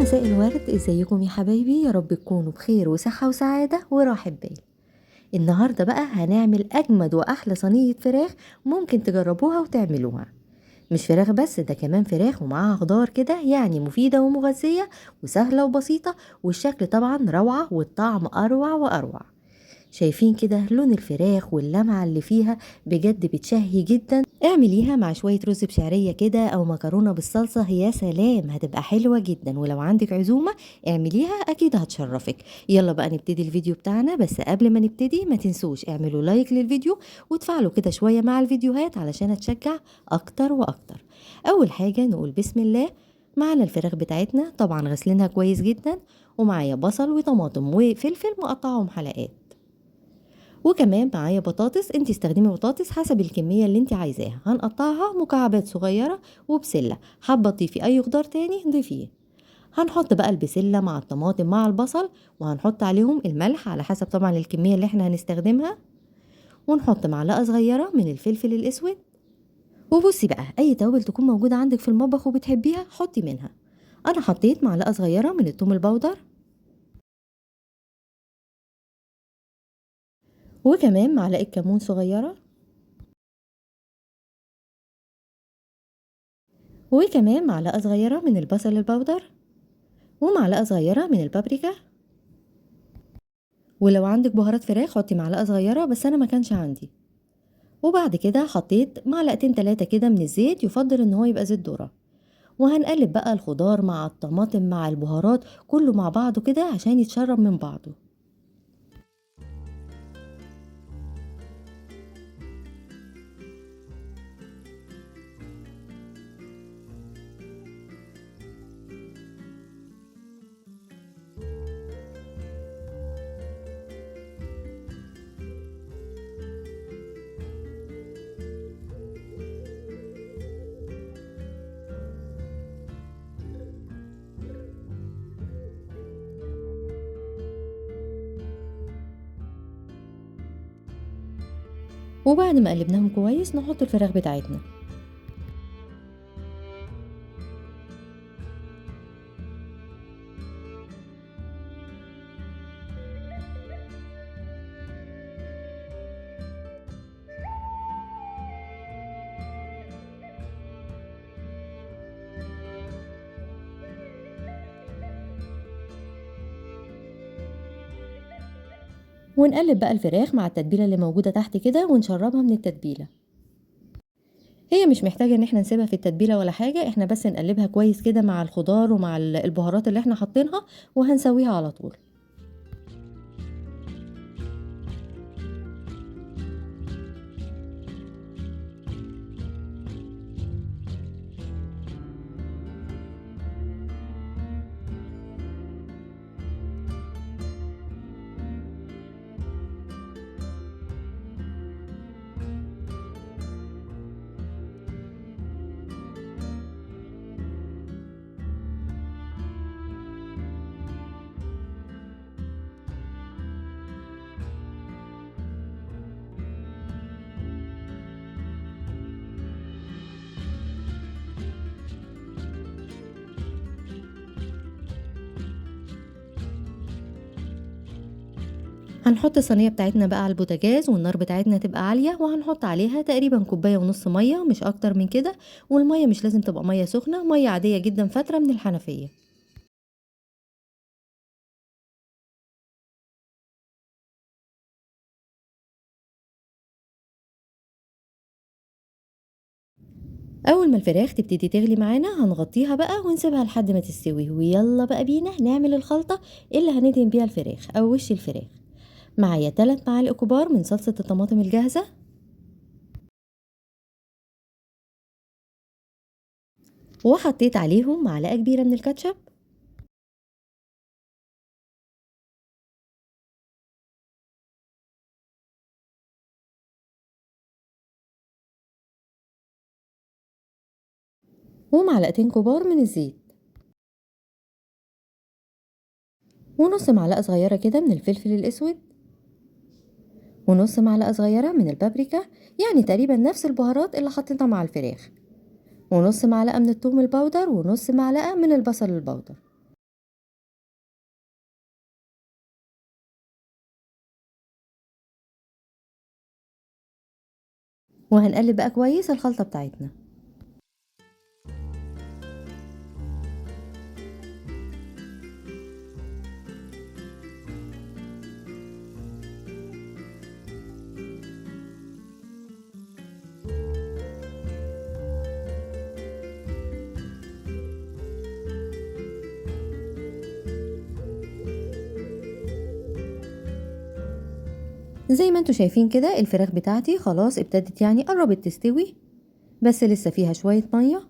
مساء الورد، ازيكم يا حبايبي؟ يا رب تكونوا بخير وصحة وسعادة وراحة بال. النهاردة بقى هنعمل أجمد وأحلى صينية فراخ ممكن تجربوها وتعملوها. مش فراخ بس، ده كمان فراخ ومعاها خضار كده، يعني مفيدة ومغذية وسهلة وبسيطة، والشكل طبعا روعة والطعم أروع وأروع. شايفين كده لون الفراخ واللمعة اللي فيها؟ بجد بتشهي جدا. اعمليها مع شوية رز بشعرية كده او مكرونة بالصلصة، يا سلام هتبقى حلوة جدا. ولو عندك عزومة اعمليها اكيد هتشرفك. يلا بقى نبتدي الفيديو بتاعنا، بس قبل ما نبتدي ما تنسوش اعملوا لايك للفيديو وتفعلوا كده شوية مع الفيديوهات علشان اتشجع اكتر واكتر. اول حاجة نقول بسم الله. معنا الفراخ بتاعتنا طبعا غسلينها كويس جدا، ومعايا بصل وطماطم وفلفل مقطعهم حلقات، وكمان معايا بطاطس. انت استخدمي بطاطس حسب الكمية اللي انت عايزاها، هنقطعها مكعبات صغيرة. وبسلة، حابة تضيفي اي خضار تاني ضيفيه. هنحط بقى البسلة مع الطماطم مع البصل، وهنحط عليهم الملح على حسب طبعا الكمية اللي احنا هنستخدمها، ونحط معلقة صغيرة من الفلفل الاسود. وبصي بقى، اي توابل تكون موجودة عندك في المطبخ وبتحبيها حطي منها. انا حطيت معلقة صغيرة من الثوم البودر، وكمان معلقة كمون صغيرة، وكمان معلقة صغيرة من البصل البودر، ومعلقة صغيرة من البابريكا. ولو عندك بهارات فراخ حطي معلقة صغيرة، بس أنا ما كانش عندي. وبعد كده حطيت معلقتين 3 كده من الزيت، يفضل ان هو يبقى زيت ذرة. وهنقلب بقى الخضار مع الطماطم مع البهارات كله مع بعضه كده عشان يتشرب من بعضه. وبعد ما قلبناهم كويس نحط الفراخ بتاعتنا. ونقلب بقى الفراخ مع التتبيلة اللي موجودة تحت كده ونشربها من التتبيلة. هي مش محتاجة ان احنا نسيبها في التتبيلة ولا حاجة، احنا بس نقلبها كويس كده مع الخضار ومع البهارات اللي احنا حاطينها، وهنسويها على طول. هنحط الصينية بتاعتنا بقى على البوتاجاز، والنار بتاعتنا تبقى عالية، وهنحط عليها تقريبا كوباية ونص مية، مش اكتر من كده. والمية مش لازم تبقى مية سخنة، مية عادية جدا فترة من الحنفية. اول ما الفراخ تبتدي تغلي معانا هنغطيها بقى ونسيبها لحد ما تستوي. ويلا بقى بينا نعمل الخلطة اللي هندهن بيها الفراخ او وش الفراخ. معايا 3 معالق كبار من صلصة الطماطم الجاهزة، وحطيت عليهم معلقة كبيرة من الكاتشب، ومعلقتين كبار من الزيت، ونص معلقة صغيرة كده من الفلفل الاسود، ونص معلقة صغيرة من البابريكا، يعني تقريبا نفس البهارات اللي حطيتها مع الفراخ، ونص معلقة من الثوم البودر، ونص معلقة من البصل البودر. وهنقلب بقى كويس الخلطة بتاعتنا. زي ما انتوا شايفين كده الفراخ بتاعتي خلاص ابتدت يعني قربت تستوي، بس لسه فيها شوية مية.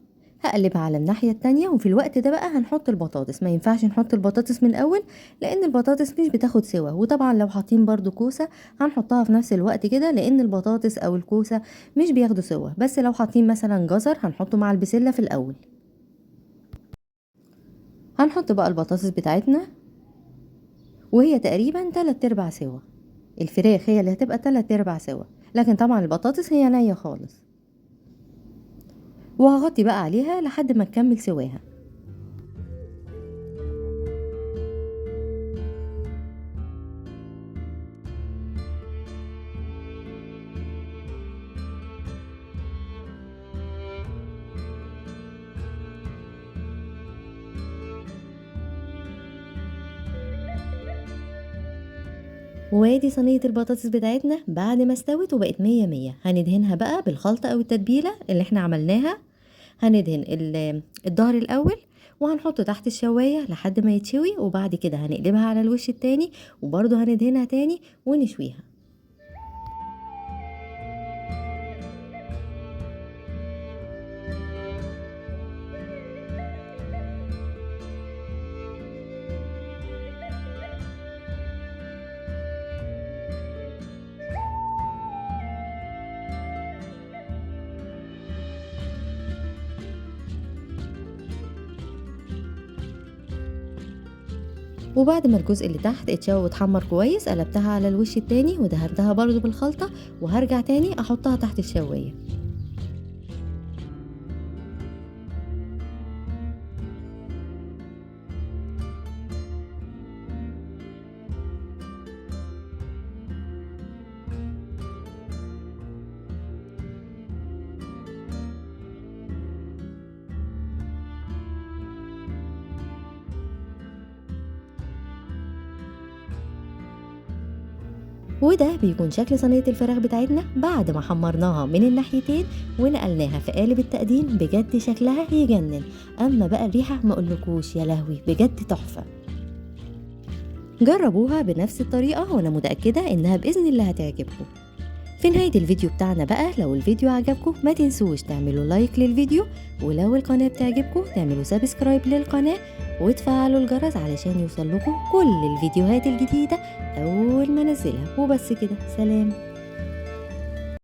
هقلبها على الناحية التانية، وفي الوقت ده بقى هنحط البطاطس. ما ينفعش نحط البطاطس من الأول لأن البطاطس مش بتاخد سوا، وطبعا لو حاطين برضو كوسة هنحطها في نفس الوقت كده لأن البطاطس أو الكوسة مش بياخدوا سوا. بس لو حاطين مثلا جزر هنحطه مع البسلة في الأول. هنحط بقى البطاطس بتاعتنا وهي تقريبا 3/4 سوا. الفراخ هي اللي هتبقى 3/4 سوا، لكن طبعا البطاطس هي نية خالص. وهغطي بقى عليها لحد ما تكمل سواها. وادي صينية البطاطس بتاعتنا بعد ما استوت وبقت 100 100. هندهنها بقى بالخلطة او التتبيلة اللي احنا عملناها. هندهن الظهر الاول، وهنحطه تحت الشواية لحد ما يتشوي، وبعد كده هنقلبها على الوش التاني وبرضه هندهنها تاني ونشويها. وبعد ما الجزء اللي تحت اتشوى واتحمر كويس قلبتها على الوش التاني ودهنتها برضو بالخلطة، وهرجع تاني احطها تحت الشواية. وده بيكون شكل صينية الفراخ بتاعتنا بعد ما حمرناها من الناحيتين ونقلناها في قالب التقديم. بجد شكلها يجنن، اما بقى الريحة ما اقولكوش يا لهوي، بجد تحفة. جربوها بنفس الطريقة وانا متأكدة انها بإذن الله هتعجبكم. في نهاية الفيديو بتاعنا بقى، لو الفيديو عجبكم ما تنسوش تعملوا لايك للفيديو، ولو القناة بتعجبكم تعملوا سبسكرايب للقناة وتفعلوا الجرس علشان يوصل لكم كل الفيديوهات الجديدة أول ما نزلها. وبس كده، سلام.